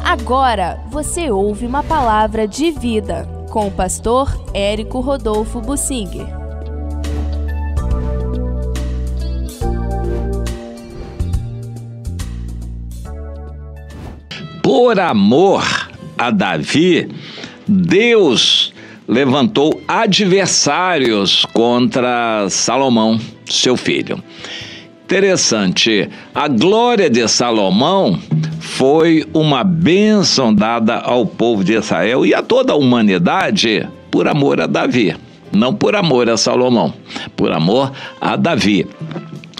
Agora você ouve uma palavra de vida com o pastor Érico Rodolfo Bussinger. Por amor a Davi, Deus levantou adversários contra Salomão, seu filho. Interessante, a glória de Salomão foi uma bênção dada ao povo de Israel e a toda a humanidade por amor a Davi. Não por amor a Salomão, por amor a Davi.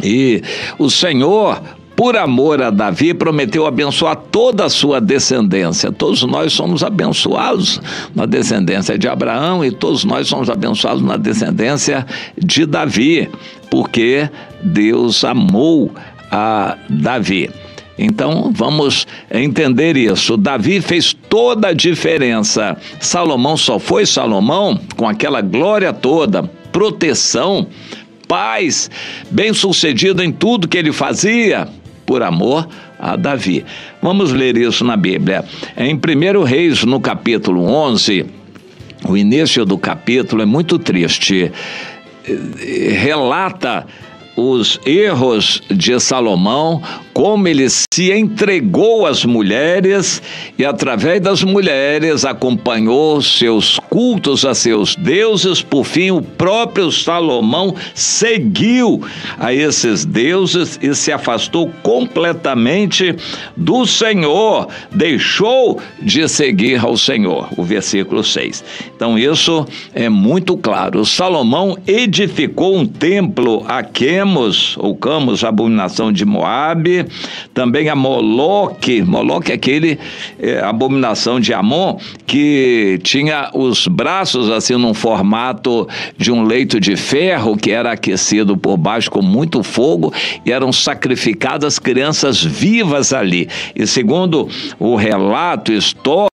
E o Senhor, por amor a Davi, prometeu abençoar toda a sua descendência. Todos nós somos abençoados na descendência de Abraão e todos nós somos abençoados na descendência de Davi, porque Deus amou a Davi. Então, vamos entender isso. Davi fez toda a diferença. Salomão só foi Salomão com aquela glória toda, proteção, paz, bem-sucedido em tudo que ele fazia, por amor a Davi. Vamos ler isso na Bíblia. Em 1 Reis, no capítulo 11, o início do capítulo é muito triste. Relata os erros de Salomão, como ele se entregou às mulheres e através das mulheres acompanhou seus cultos a seus deuses. Por fim, o próprio Salomão seguiu a esses deuses e se afastou completamente do Senhor, deixou de seguir ao Senhor. O versículo 6. Então isso é muito claro. Salomão edificou um templo a Quemos, ou Camos, a abominação de Moabe, também a Moloque. Moloque é aquele abominação de Amon, que tinha os braços assim num formato de um leito de ferro, que era aquecido por baixo com muito fogo, e eram sacrificadas crianças vivas ali. E segundo o relato histórico,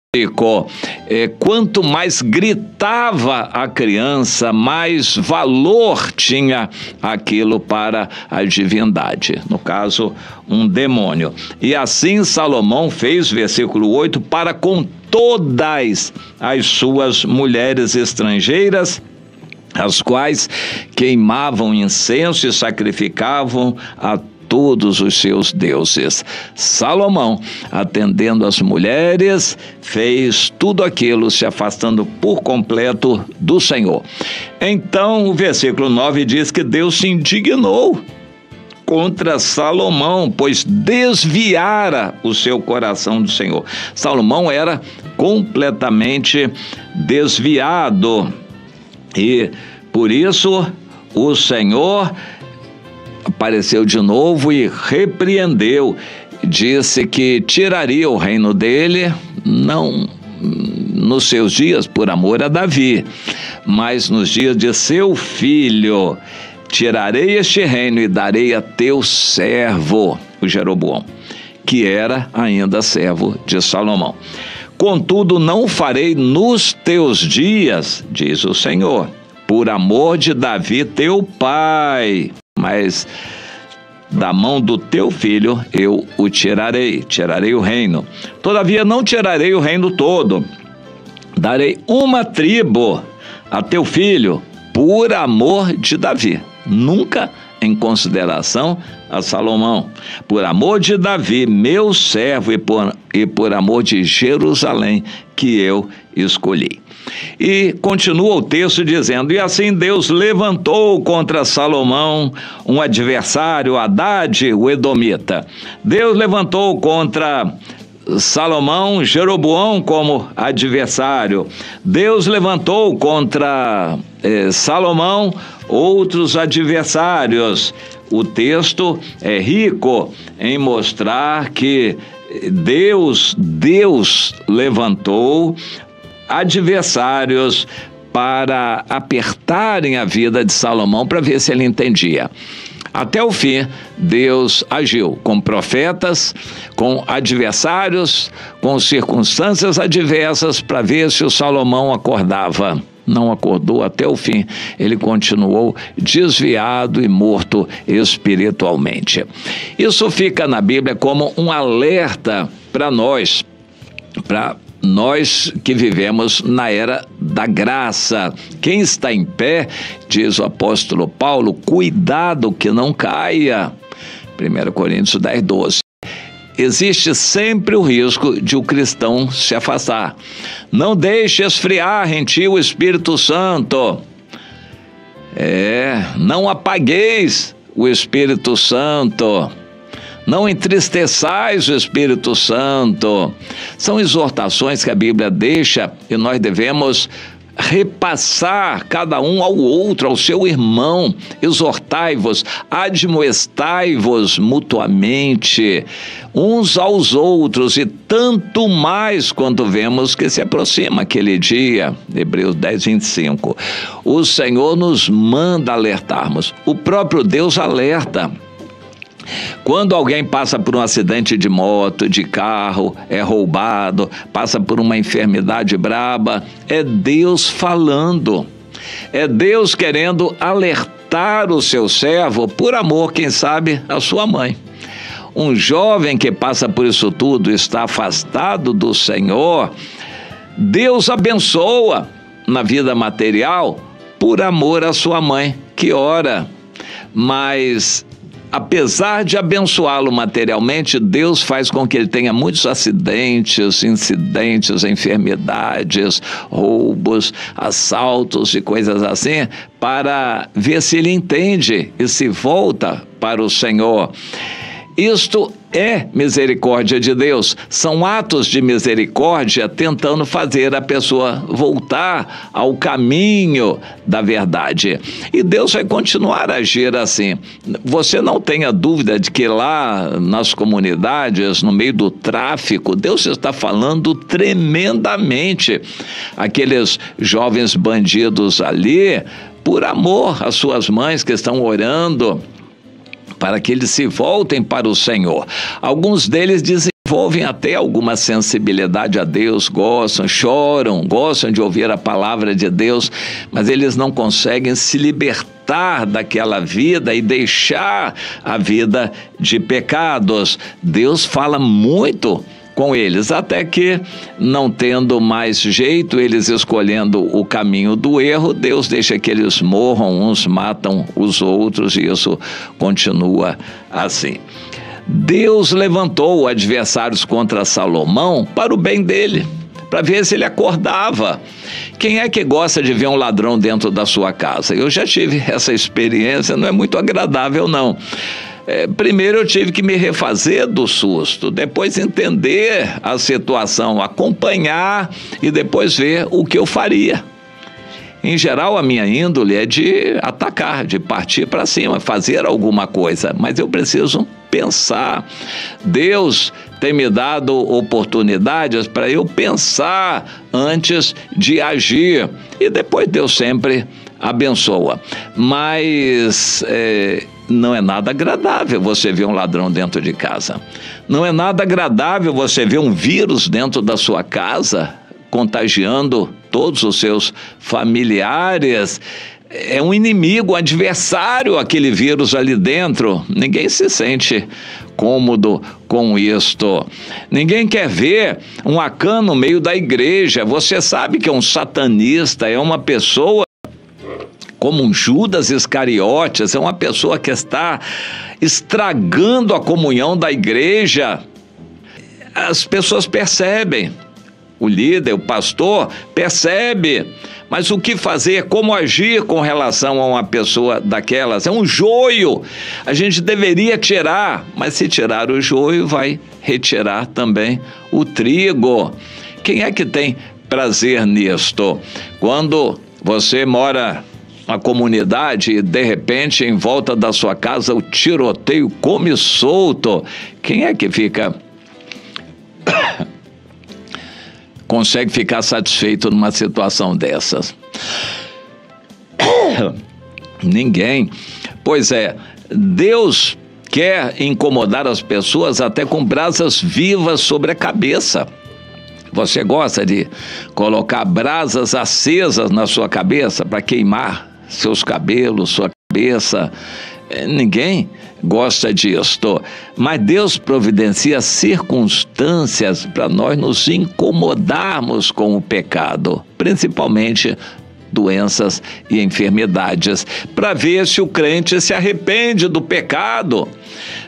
quanto mais gritava a criança, mais valor tinha aquilo para a divindade, no caso, um demônio. E assim Salomão fez, versículo 8, para com todas as suas mulheres estrangeiras, as quais queimavam incenso e sacrificavam a todos os seus deuses. Salomão, atendendo as mulheres, fez tudo aquilo, se afastando por completo do Senhor. Então, o versículo 9 diz que Deus se indignou contra Salomão, pois desviara o seu coração do Senhor. Salomão era completamente desviado e, por isso, o Senhor apareceu de novo e repreendeu, disse que tiraria o reino dele, não nos seus dias por amor a Davi, mas nos dias de seu filho. Tirarei este reino e darei a teu servo, o Jeroboão, que era ainda servo de Salomão. Contudo, não farei nos teus dias, diz o Senhor, por amor de Davi teu pai, mas da mão do teu filho eu o tirarei o reino. Todavia não tirarei o reino todo, darei uma tribo a teu filho, por amor de Davi, nunca em consideração a Salomão, por amor de Davi, meu servo, e por amor de Jerusalém, que eu escolhi. E continua o texto dizendo, e assim Deus levantou contra Salomão um adversário, Haddad, o Edomita. Deus levantou contra Salomão, Jeroboão como adversário. Deus levantou contra Salomão outros adversários. O texto é rico em mostrar que Deus levantou adversários para apertarem a vida de Salomão para ver se ele entendia. Até o fim, Deus agiu com profetas, com adversários, com circunstâncias adversas para ver se o Salomão acordava. Não acordou até o fim, ele continuou desviado e morto espiritualmente. Isso fica na Bíblia como um alerta para nós, para nós que vivemos na era da graça. Quem está em pé, diz o apóstolo Paulo, cuidado que não caia. 1 Coríntios 10, 12. Existe sempre o risco de o cristão se afastar. Não deixe esfriar em ti o Espírito Santo. Não apagueis o Espírito Santo. Não entristeçais o Espírito Santo. São exortações que a Bíblia deixa e nós devemos repassar cada um ao outro, ao seu irmão. Exortai-vos, admoestai-vos mutuamente, uns aos outros, e tanto mais quando vemos que se aproxima aquele dia. Hebreus 10, 25. O Senhor nos manda alertarmos. O próprio Deus alerta. Quando alguém passa por um acidente de moto, de carro, é roubado, passa por uma enfermidade braba, é Deus falando. É Deus querendo alertar o seu servo, por amor, quem sabe, à sua mãe. Um jovem que passa por isso tudo, está afastado do Senhor, Deus abençoa na vida material por amor à sua mãe, que ora. Mas apesar de abençoá-lo materialmente, Deus faz com que ele tenha muitos acidentes, incidentes, enfermidades, roubos, assaltos e coisas assim, para ver se ele entende e se volta para o Senhor. Isto é misericórdia de Deus, são atos de misericórdia tentando fazer a pessoa voltar ao caminho da verdade. E Deus vai continuar a agir assim. Você não tenha dúvida de que lá nas comunidades, no meio do tráfico, Deus está falando tremendamente. Aqueles jovens bandidos ali, por amor às suas mães que estão orando para que eles se voltem para o Senhor. Alguns deles desenvolvem até alguma sensibilidade a Deus, gostam, choram, gostam de ouvir a palavra de Deus, mas eles não conseguem se libertar daquela vida e deixar a vida de pecados. Deus fala muito com eles, até que, não tendo mais jeito, eles escolhendo o caminho do erro, Deus deixa que eles morram, uns matam os outros, e isso continua assim. Deus levantou adversários contra Salomão para o bem dele, para ver se ele acordava. Quem é que gosta de ver um ladrão dentro da sua casa? Eu já tive essa experiência, não é muito agradável não. Primeiro eu tive que me refazer do susto, depois entender a situação, acompanhar e depois ver o que eu faria. Em geral, a minha índole é de atacar, de partir para cima, fazer alguma coisa, mas eu preciso pensar. Deus tem me dado oportunidades para eu pensar antes de agir, e depois Deus sempre abençoa. Mas não é nada agradável você ver um ladrão dentro de casa. Não é nada agradável você ver um vírus dentro da sua casa, contagiando todos os seus familiares. É um inimigo, um adversário, aquele vírus ali dentro. Ninguém se sente cômodo com isto. Ninguém quer ver um Acã no meio da igreja. Você sabe que é um satanista, é uma pessoa como um Judas Iscariotes, é uma pessoa que está estragando a comunhão da igreja. As pessoas percebem, o líder, o pastor, percebe, mas o que fazer, como agir com relação a uma pessoa daquelas? É um joio, a gente deveria tirar, mas se tirar o joio, vai retirar também o trigo. Quem é que tem prazer nisto? Quando você mora na comunidade e de repente em volta da sua casa o tiroteio come solto, quem é que consegue ficar satisfeito numa situação dessas? Ninguém. Pois é, Deus quer incomodar as pessoas até com brasas vivas sobre a cabeça. Você gosta de colocar brasas acesas na sua cabeça para queimar seus cabelos, sua cabeça? Ninguém gosta disto, mas Deus providencia circunstâncias para nós nos incomodarmos com o pecado, principalmente doenças e enfermidades, para ver se o crente se arrepende do pecado.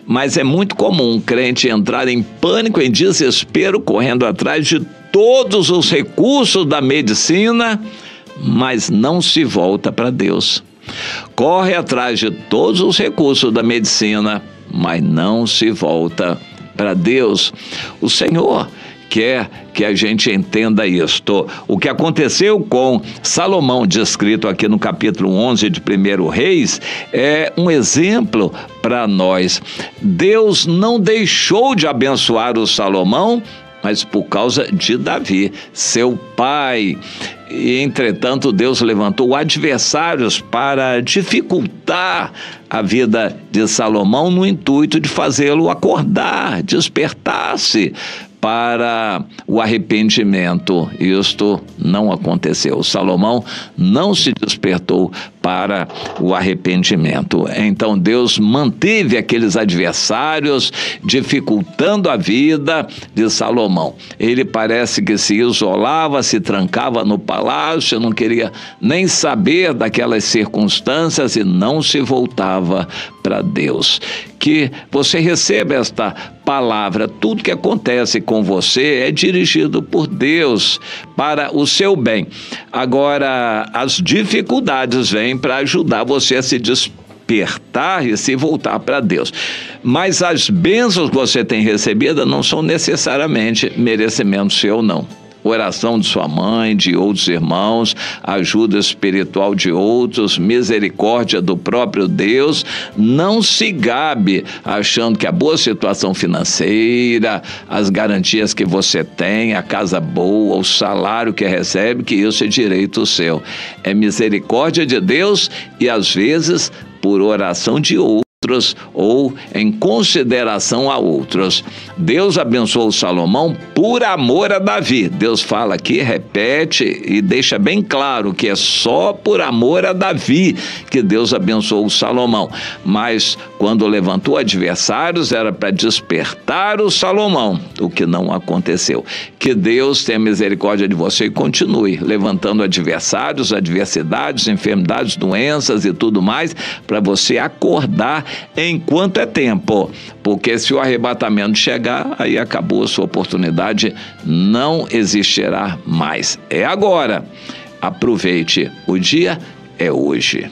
Mas é muito comum o crente entrar em pânico, em desespero, correndo atrás de todos os recursos da medicina, mas não se volta para Deus. Corre atrás de todos os recursos da medicina, mas não se volta para Deus. O Senhor quer que a gente entenda isto. O que aconteceu com Salomão, descrito aqui no capítulo 11 de 1 Reis, é um exemplo para nós. Deus não deixou de abençoar o Salomão, mas por causa de Davi, seu pai. E, entretanto, Deus levantou adversários para dificultar a vida de Salomão no intuito de fazê-lo acordar, despertar-se para o arrependimento. Isto não aconteceu. Salomão não se despertou para o arrependimento. Então Deus manteve aqueles adversários, dificultando a vida de Salomão. Ele parece que se isolava, se trancava no palácio, não queria nem saber daquelas circunstâncias e não se voltava para Deus. Que você receba esta palavra. Tudo que acontece com você é dirigido por Deus para o seu bem. Agora, as dificuldades vêm para ajudar você a se despertar e se voltar para Deus. Mas as bênçãos que você tem recebido não são necessariamente merecimento seu, não. Oração de sua mãe, de outros irmãos, ajuda espiritual de outros, misericórdia do próprio Deus. Não se gabe achando que a boa situação financeira, as garantias que você tem, a casa boa, o salário que recebe, que isso é direito seu. É misericórdia de Deus e às vezes por oração de outros ou em consideração a outros. Deus abençoou Salomão por amor a Davi. Deus fala aqui, repete e deixa bem claro que é só por amor a Davi que Deus abençoou Salomão. Mas quando levantou adversários era para despertar o Salomão, o que não aconteceu. Que Deus tenha misericórdia de você e continue levantando adversários, adversidades, enfermidades, doenças e tudo mais, para você acordar enquanto é tempo, porque se o arrebatamento chegar, aí acabou a sua oportunidade, não existirá mais. É agora. Aproveite, o dia é hoje.